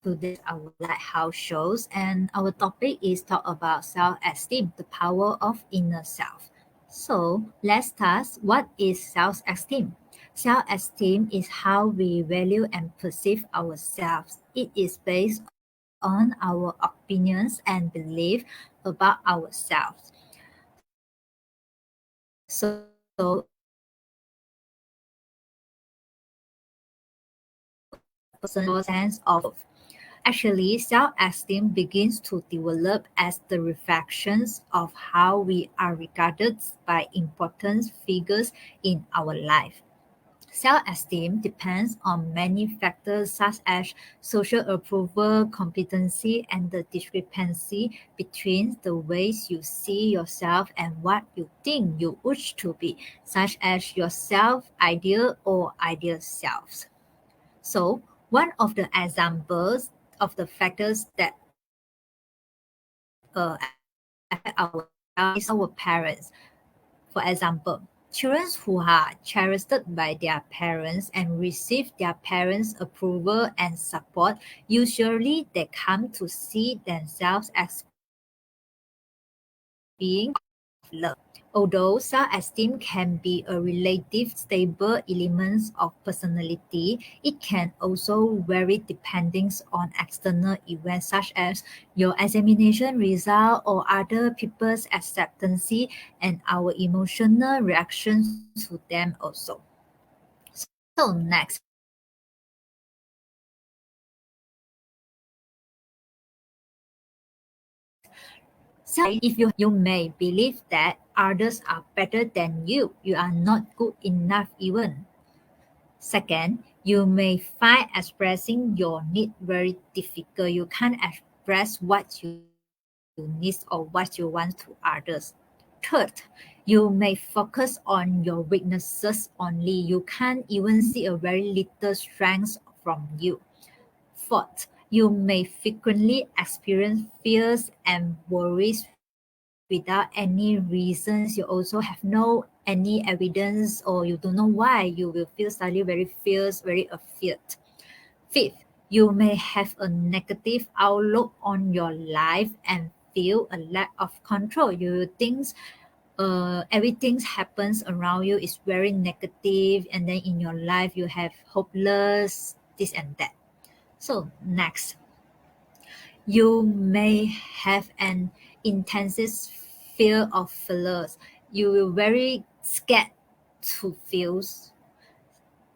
Today's our lighthouse shows, and our topic is talk about self-esteem, the power of inner self. So let's start. What is self-esteem? Self-esteem is how we value and perceive ourselves. It is based on our opinions and belief about ourselves. So personal sense of actually, self-esteem begins to develop as the reflections of how we are regarded by important figures in our life. Self-esteem depends on many factors such as social approval, competency, and the discrepancy between the ways you see yourself and what you think you wish to be, such as your self-ideal or ideal selves. So, one of the examples of the factors that affect our self is our parents. For example, children who are cherished by their parents and receive their parents' approval and support, usually they come to see themselves as being love. Although self-esteem can be a relative stable element of personality, it can also vary depending on external events such as your examination result or other people's acceptance and our emotional reactions to them also. So next, if you may believe that others are better than you are not good enough even. Second, you may find expressing your need very difficult. You can't express what you need or what you want to others. Third, you may focus on your weaknesses only. You can't even see a very little strength from you. Fourth, you may frequently experience fears and worries without any reasons. You also have no any evidence or you don't know why you will feel suddenly very fierce, very afraid. Fifth, you may have a negative outlook on your life and feel a lack of control. You think everything happens around you is very negative, and then in your life you have hopeless, this and that. So next, you may have an intense fear of failures. You will very scared to fail.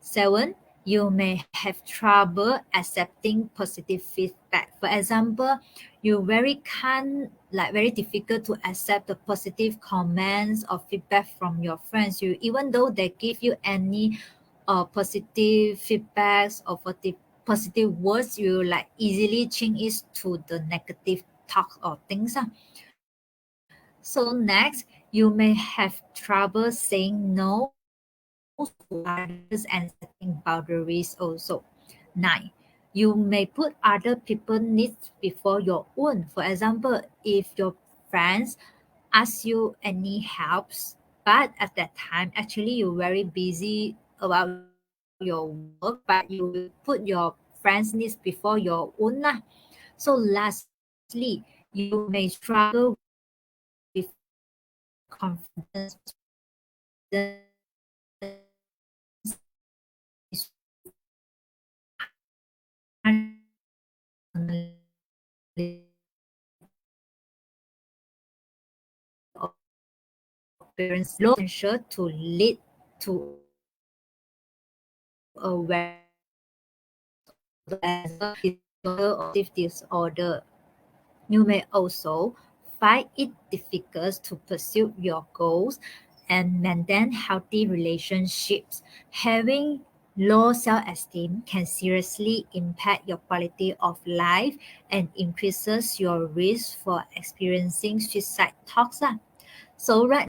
Seven, you may have trouble accepting positive feedback. For example, you very can't like very difficult to accept the positive comments or feedback from your friends. You even though they give you any positive feedbacks or positive words, you like easily change it to the negative talk or things. So next, you may have trouble saying no to others and setting boundaries also. 9. You may put other people's needs before your own. For example, if your friends ask you any helps, but at that time actually you're very busy about your work, but you will put your friends' needs before your own lah. So lastly, you may struggle with confidence, confidence appearance low potential to lead to a very disorder. You may also find it difficult to pursue your goals and maintain healthy relationships. Having low self-esteem can seriously impact your quality of life and increases your risk for experiencing suicide thoughts. So right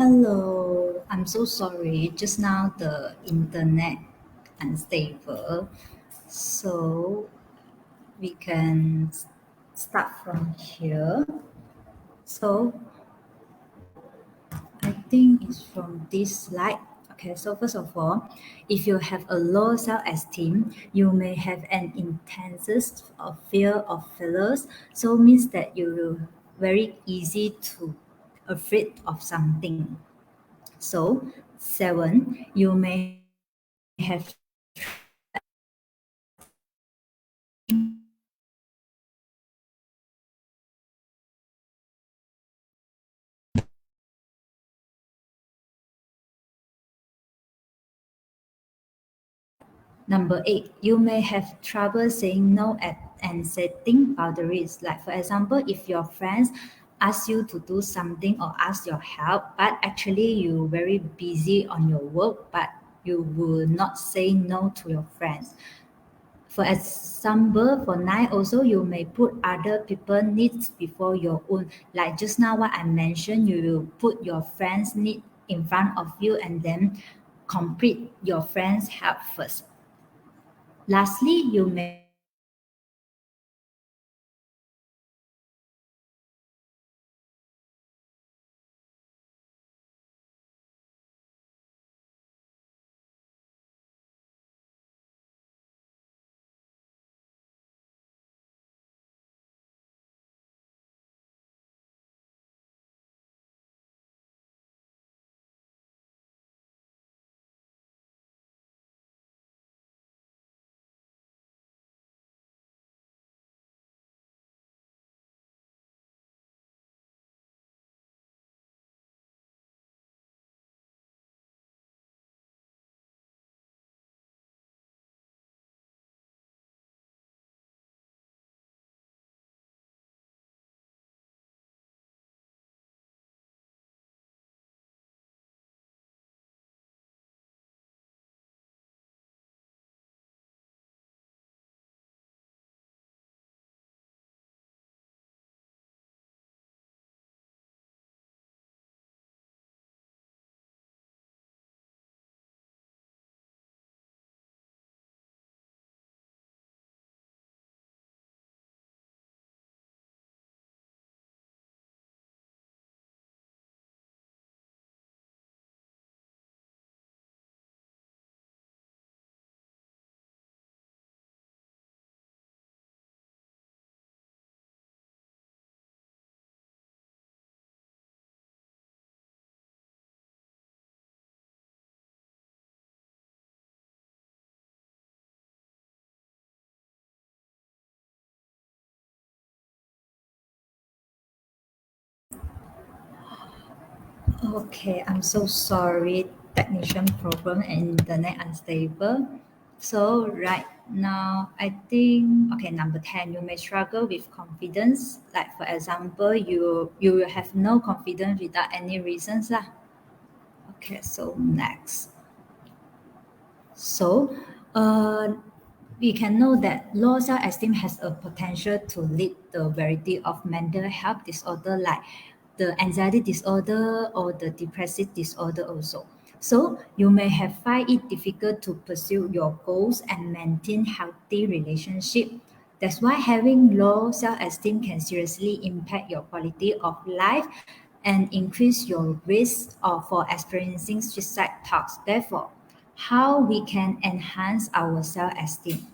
Hello, I'm so sorry. Just now the internet unstable. So we can start from here. So I think it's from this slide. Okay, so first of all, if you have a low self-esteem, you may have an intense of fear of failures. So means that you will very easy to afraid of something. So, seven, you may have trouble saying no at everything Number eight, you may have trouble saying no at and setting boundaries. Like for example, if your friends ask you to do something or ask your help, but actually you very busy on your work, but you will not say no to your friends. For example, for nine also you may put other people needs before your own. Like just now what I mentioned, you will put your friends need in front of you and then complete your friends help first. Lastly, you may have trouble saying no at everything. Like for example, if your friends ask you to do something or ask your help, but actually you very busy on your work, but you will not say no to your friends. Okay, I'm so sorry. Technician problem and internet unstable. So right now, I think okay, number 10, you may struggle with confidence. Like for example, you will have no confidence without any reasons lah. Okay, so next. So, we can know that low self-esteem has a potential to lead to a variety of mental health disorder like the anxiety disorder or the depressive disorder also. So you may have find it difficult to pursue your goals and maintain healthy relationship. That's why having low self-esteem can seriously impact your quality of life and increase your risk of for experiencing suicide thoughts. Therefore, how we can enhance our self-esteem.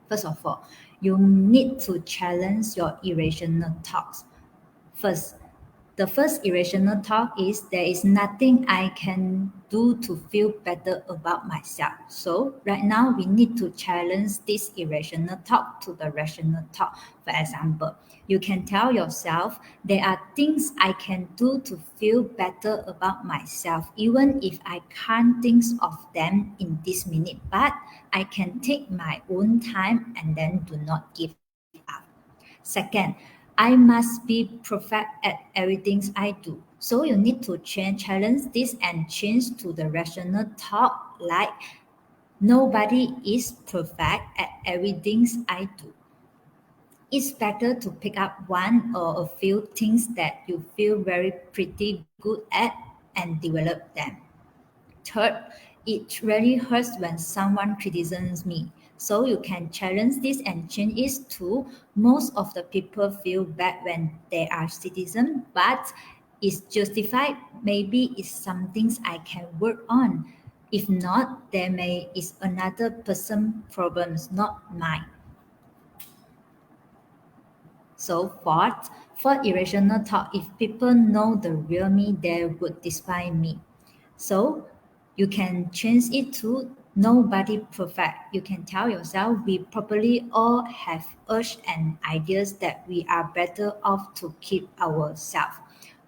First of all, you need to challenge your irrational thoughts. First, the first irrational thought is there is nothing I can do to feel better about myself. So right now we need to challenge this irrational thought to the rational thought. For example, you can tell yourself there are things I can do to feel better about myself, even if I can't think of them in this minute. But I can take my own time and then do not give up. Second, I must be perfect at everything I do. So you need to challenge this and change to the rational thought like nobody is perfect at everything I do. It's better to pick up one or a few things that you feel very pretty good at. and develop them. Third, it really hurts when someone criticizes me. So you can challenge this and change it to most of the people feel bad when they are citizens, but it's justified. Maybe it's some things I can work on. If not, there may is another person problems, not mine. So for irrational thought, if people know the real me, they would despise me. So you can change it to nobody perfect. You can tell yourself we probably all have urge and ideas that we are better off to keep ourselves.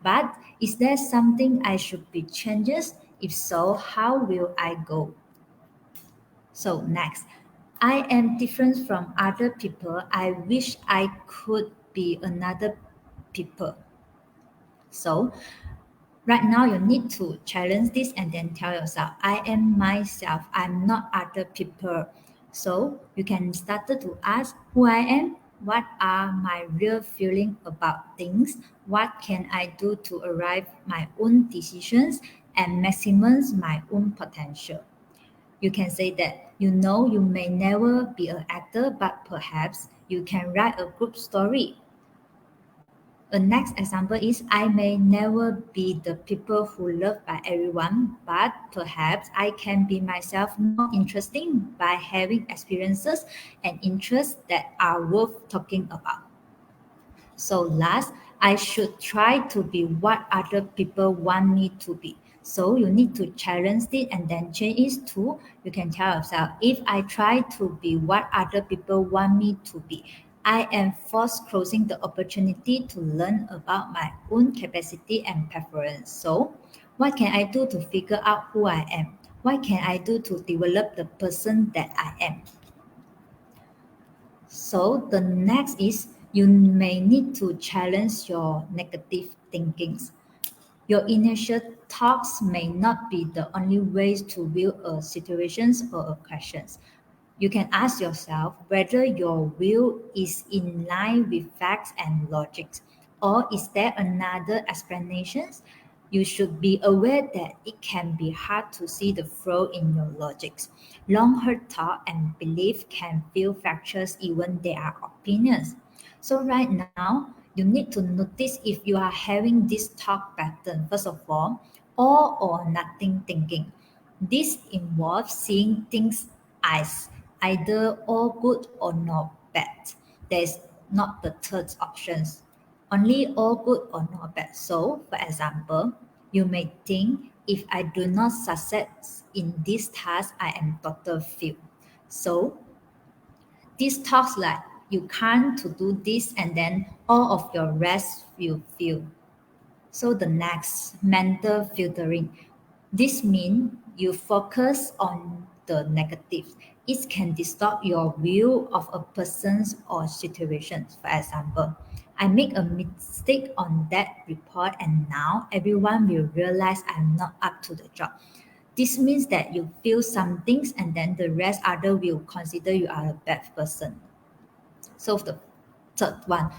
But is there something I should be changes? If so, how will I go? So next, I am different from other people. I wish I could be another people. So right now, you need to challenge this and then tell yourself, I am myself, I'm not other people. So you can start to ask who I am, what are my real feelings about things, what can I do to arrive my own decisions and maximize my own potential. You can say that you know you may never be an actor, but perhaps you can write a group story. A next example is I may never be the people who loved by everyone, but perhaps I can be myself more interesting by having experiences and interests that are worth talking about. So last, I should try to be what other people want me to be. So you need to challenge it and then change it to you can tell yourself if I try to be what other people want me to be, I am forced closing the opportunity to learn about my own capacity and preference. So what can I do to figure out who I am? What can I do to develop the person that I am? So the next is you may need to challenge your negative thinkings. Your initial thoughts may not be the only ways to view a situations or a questions. You can ask yourself whether your view is in line with facts and logic, or is there another explanation? You should be aware that it can be hard to see the flaw in your logics. Long-held thought and belief can feel fractures even they are opinions. So right now, you need to notice if you are having this thought pattern. First of all or nothing thinking. This involves seeing things as either all good or not bad. There's not the third options. Only all good or not bad. So, for example, you may think if I do not success in this task, I am total fail. So, this talks like you can't to do this and then all of your rest will fail. So the next, mental filtering. This means you focus on the negative. It can distort your view of a person or situation. For example, I make a mistake on that report and now everyone will realize I'm not up to the job. This means that you feel some things and then the rest other will consider you are a bad person. So the third one,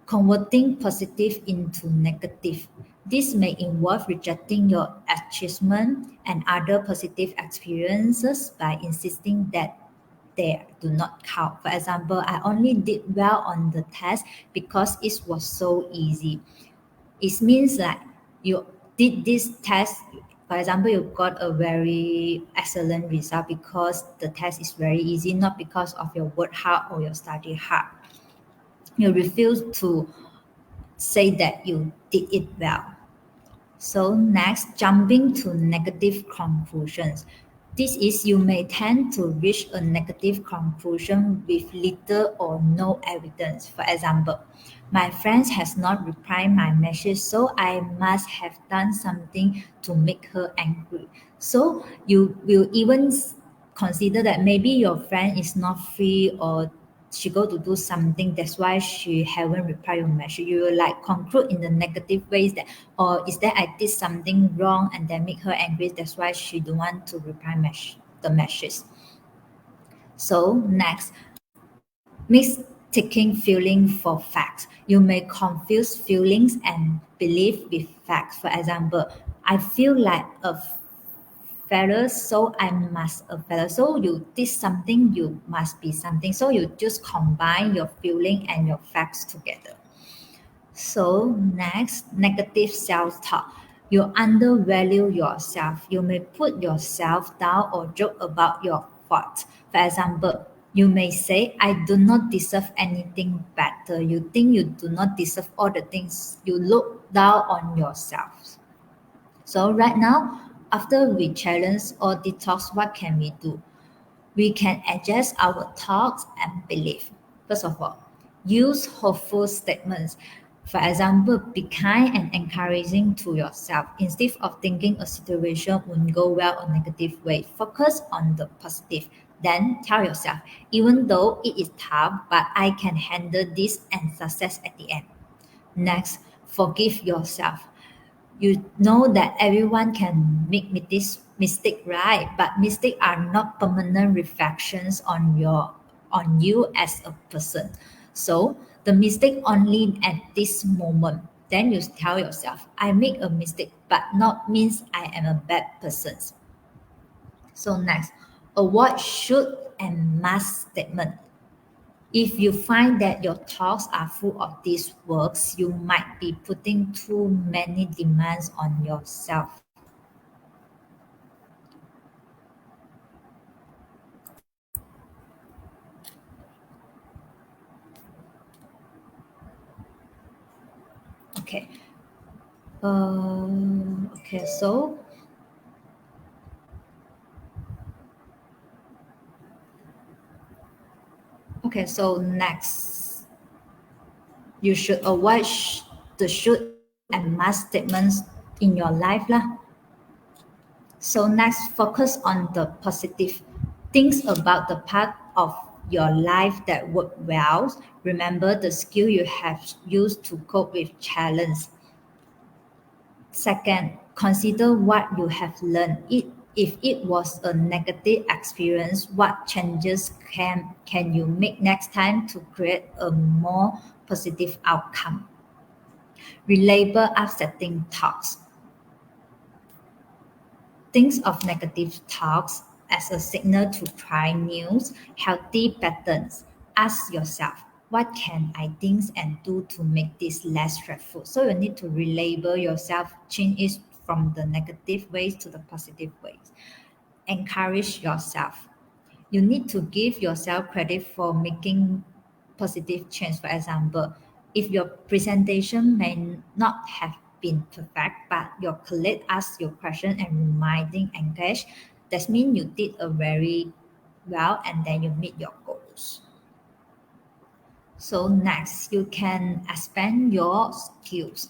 converting positive into negative. This may involve rejecting your achievement and other positive experiences by insisting that they do not count. For example, I only did well on the test because it was so easy. It means that you did this test, for example, you got a very excellent result because the test is very easy, not because of your work hard or your study hard. You refuse to say that you did it well. So next, jumping to negative conclusions. This is you may tend to reach a negative conclusion with little or no evidence. For example, my friend has not replied my message, so I must have done something to make her angry. So you will even consider that maybe your friend is not free or she go to do something that's why she haven't replied your message. You will like conclude in the negative ways that or is that I did something wrong and then make her angry, that's why she don't want to reply the message. So next, mistaking feeling for facts. You may confuse feelings and belief with facts. For example, I feel like a failure, so I must a failure. So you did something, you must be something. So you just combine your feeling and your facts together. So next, negative self-talk. You undervalue yourself. You may put yourself down or joke about your faults. For example, you may say, I do not deserve anything better. You think you do not deserve all the things. You look down on yourself. So right now, after we challenge or detox, what can we do? We can adjust our thoughts and belief. First of all, use hopeful statements. For example, be kind and encouraging to yourself. Instead of thinking a situation won't go well or negative way, focus on the positive. Then tell yourself, even though it is tough, but I can handle this and success at the end. Next, forgive yourself. You know that everyone can make this mistake, right? But mistakes are not permanent reflections on you as a person. So the mistake only at this moment. Then you tell yourself, I make a mistake, but not means I am a bad person. So next, avoid should and must statement. If you find that your thoughts are full of these words, you might be putting too many demands on yourself. Okay. Okay. So next, you should avoid the should and must statements in your life, lah. So next, focus on the positive things about the part of your life that work well. Remember the skill you have used to cope with challenge. Second, consider what you have learned. If it was a negative experience, what changes can you make next time to create a more positive outcome? Relabel upsetting thoughts. Think of negative thoughts as a signal to try new, healthy patterns. Ask yourself, what can I think and do to make this less stressful? So you need to relabel yourself, change it from the negative ways to the positive ways. Encourage yourself. You need to give yourself credit for making positive change. For example, if your presentation may not have been perfect, but your colleague asked your question and reminding engaged, that means you did a very well and then you meet your goals. So next, you can expand your skills.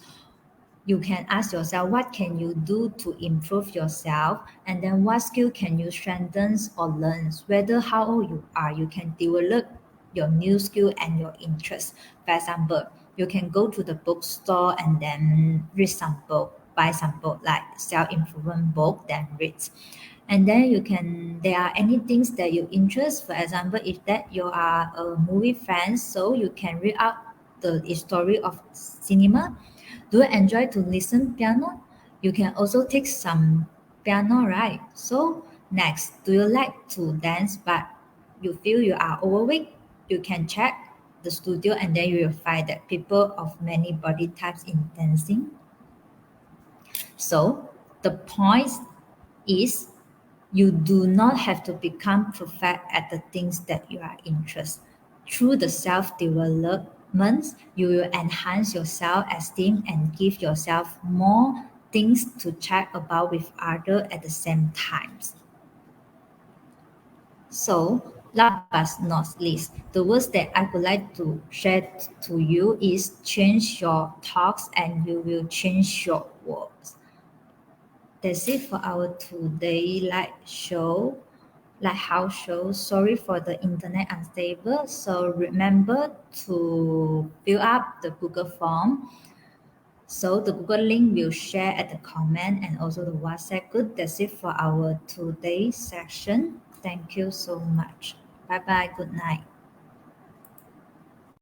You can ask yourself what can you do to improve yourself, and then what skill can you strengthen or learn. Whether how old you are, you can develop your new skill and your interest. For example, you can go to the bookstore and then read some book, buy some book like self-improvement book, then read. And then you can there are any things that you interest. For example, if that you are a movie fan, so you can read out the story of cinema. Do you enjoy to listen piano? You can also take some piano, right? So next, do you like to dance but you feel you are overweight? You can check the studio and then you will find that people of many body types in dancing. So the point is you do not have to become perfect at the things that you are interested. Through the self-development, you will enhance your self-esteem and give yourself more things to chat about with others at the same time. So, last but not least, the words that I would like to share to you is change your thoughts and you will change your words. That's it for our today lighthouse show. Sorry for the internet unstable. So remember to fill up the Google form. So the Google link will share at the comment and also the WhatsApp group. That's it for our today's session. Thank you so much. Bye bye. Good night.